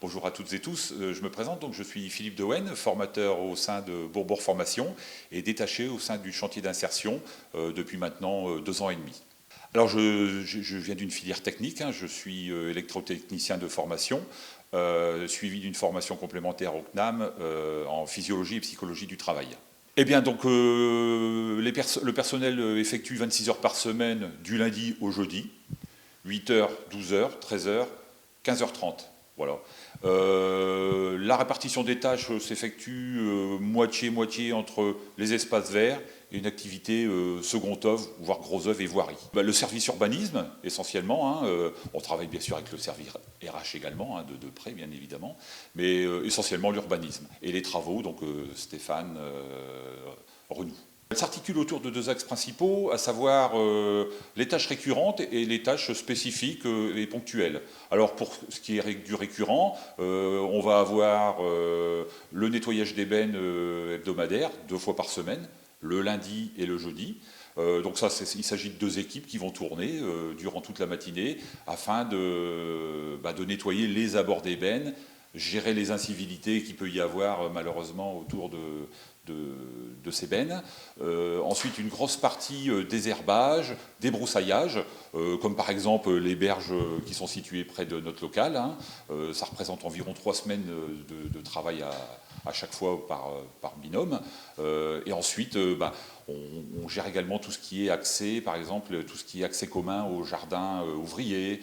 bonjour à toutes et tous. Je me présente, donc je suis Philippe Dewen, formateur au sein de Bourbourg Formation et détaché au sein du chantier d'insertion depuis maintenant 2 ans et demi. Alors je viens d'une filière technique, je suis électrotechnicien de formation, suivi d'une formation complémentaire au CNAM en physiologie et psychologie du travail. Eh bien donc le personnel effectue 26 heures par semaine du lundi au jeudi, 8 heures, 12 heures, 13 heures, 15h30. Voilà. La répartition des tâches s'effectue moitié-moitié entre les espaces verts et une activité second œuvre, voire gros œuvre et voirie. Le service urbanisme, essentiellement, on travaille bien sûr avec le service RH également, de près bien évidemment, mais essentiellement l'urbanisme. Et les travaux, donc Stéphane Renou. Elle s'articule autour de 2 axes principaux, à savoir les tâches récurrentes et les tâches spécifiques et ponctuelles. Alors pour ce qui est du récurrent, on va avoir le nettoyage d'ébène hebdomadaire, 2 fois par semaine, le lundi et le jeudi. Donc ça, il s'agit de 2 équipes qui vont tourner durant toute la matinée afin de nettoyer les abords d'ébène, gérer les incivilités qu'il peut y avoir malheureusement autour de ces bennes. Ensuite, une grosse partie désherbage, débroussaillage, comme par exemple les berges qui sont situées près de notre local. Ça représente environ 3 semaines de travail à chaque fois par binôme. Et ensuite, on gère également tout ce qui est accès, par exemple, tout ce qui est accès commun aux jardins ouvriers,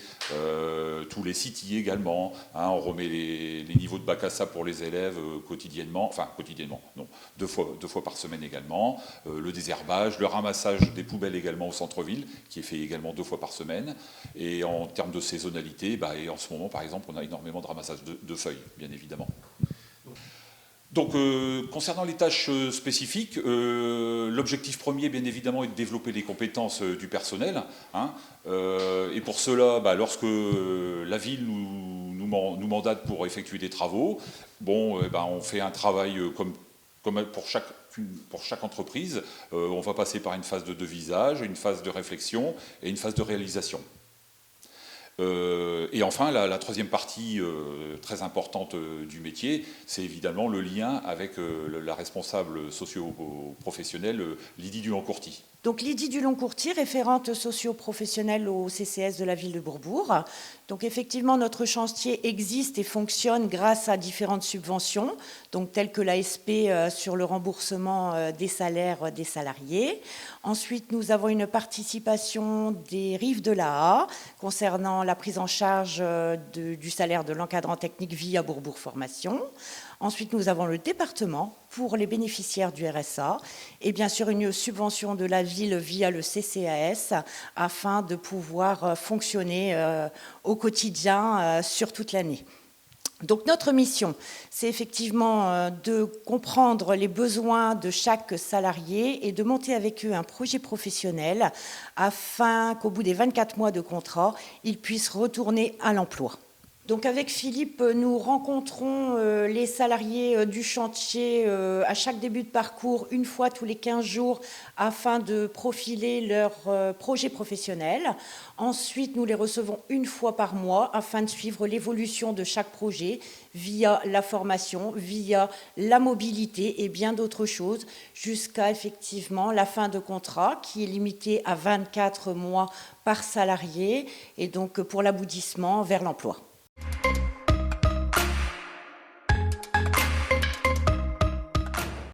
tous les sites également. On remet les niveaux de bac à sable pour les élèves quotidiennement, enfin quotidiennement, non, 2 fois par semaine également. Le désherbage, le ramassage des poubelles également au centre-ville, qui est fait également 2 fois par semaine. Et en termes de saisonnalité, et en ce moment, par exemple, on a énormément de ramassage de feuilles, bien évidemment. Donc, concernant les tâches spécifiques, l'objectif premier, bien évidemment, est de développer les compétences du personnel. Et pour cela, lorsque la ville nous mandate pour effectuer des travaux, on fait un travail comme pour chaque entreprise. On va passer par une phase de devisage, une phase de réflexion et une phase de réalisation. Et enfin, la troisième partie très importante du métier, c'est évidemment le lien avec la responsable socio-professionnelle Lydie Dulon-Courty. Donc Lydie Dulon-Courty, référente socio-professionnelle au CCS de la ville de Bourbourg. Donc effectivement, notre chantier existe et fonctionne grâce à différentes subventions, donc telles que l'ASP sur le remboursement des salaires des salariés. Ensuite, nous avons une participation des RIF de l'AA concernant la prise en charge du salaire de l'encadrant technique via Bourbourg Formation. Ensuite, nous avons le département pour les bénéficiaires du RSA et bien sûr une subvention de la ville via le CCAS afin de pouvoir fonctionner au quotidien sur toute l'année. Donc notre mission, c'est effectivement de comprendre les besoins de chaque salarié et de monter avec eux un projet professionnel afin qu'au bout des 24 mois de contrat, ils puissent retourner à l'emploi. Donc avec Philippe, nous rencontrons les salariés du chantier à chaque début de parcours, une fois tous les 15 jours, afin de profiler leur projet professionnel. Ensuite, nous les recevons une fois par mois afin de suivre l'évolution de chaque projet via la formation, via la mobilité et bien d'autres choses, jusqu'à effectivement la fin de contrat qui est limitée à 24 mois par salarié et donc pour l'aboutissement vers l'emploi.